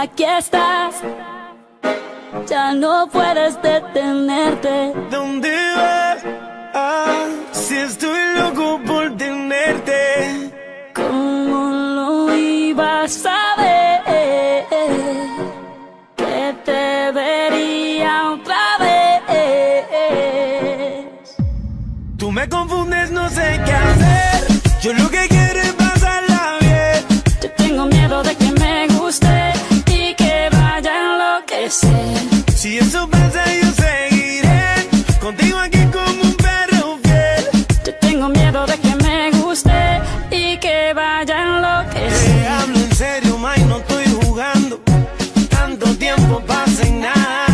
aquí estás, ya no puedes detenerte. ¿Dónde vas? Si estoy loco por tenerte. ¿Cómo lo ibas a ver? Que te vería otra vez. Tú me confundes, no sé qué hacer. Yo lo que quiero es pasarla bien. Yo tengo miedo de que me guste y que vaya a enloquecer. Si eso pasa yo seguiré contigo aquí como un perro fiel. Yo tengo miedo de que me guste y que vaya a enloquecer. Te hablo en serio, ma, y no estoy jugando. Tanto tiempo pasa y nada.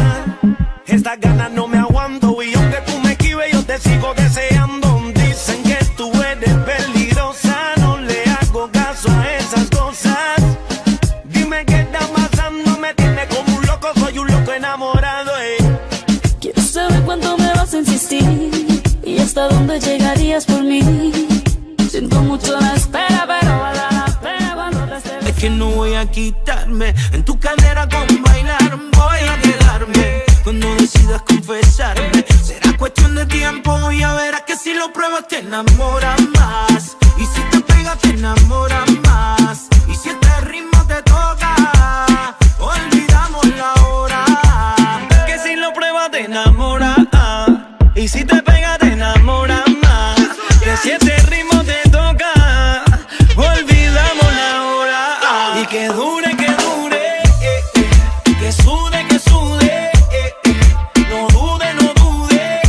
Estas ganas no me aguanto y aunque tú me esquives yo te sigo deseando. Dicen que tú eres peligrosa, no le hago caso a esas cosas. Dime qué está pasando, me tiene como un loco, soy un loco enamorado. Quiero saber cuánto me vas a insistir y hasta dónde llegarías por mí. Siento mucho la espera, pero vale la pena cuando te esté. Es que no voy a quitarme en tu cadera con bailar, voy a quedarme cuando decidas confesarme. Será cuestión de tiempo y ya verás que si lo pruebas te enamoras más. Y si te pegas te enamoras más. Y si este ritmo te toca, olvidamos la hora. Que si lo pruebas te enamoras, y si te pega te enamoras más. Que si este ritmo te toca, olvidamos la hora. Y que dure, que sude, no dude,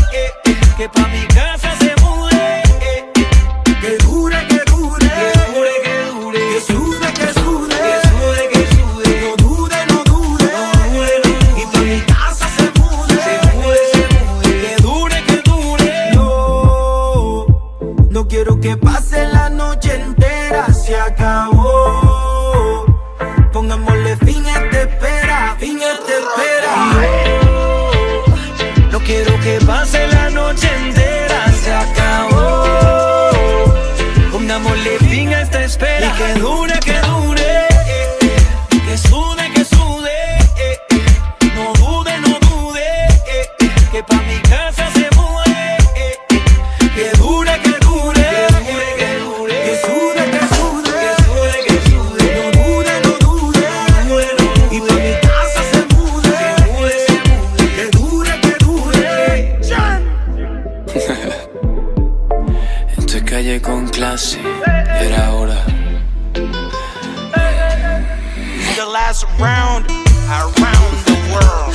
que pa' mi casa se mude. Que dure, que sude, no dude, y pa' mi casa se mude. Que dure. No quiero que pase la noche entera, se acabó. Pongámosle fin a esta espera, No quiero que pase la noche entera, se acabó. Pongámosle fin a esta espera. Y que dure, que sude, no dude, que pa' mi casa se mude. Que dure, que sude, no dude, y pa' mi casa se mude. Que dure. Esto es Calle con clase, era hora. The last round around the world.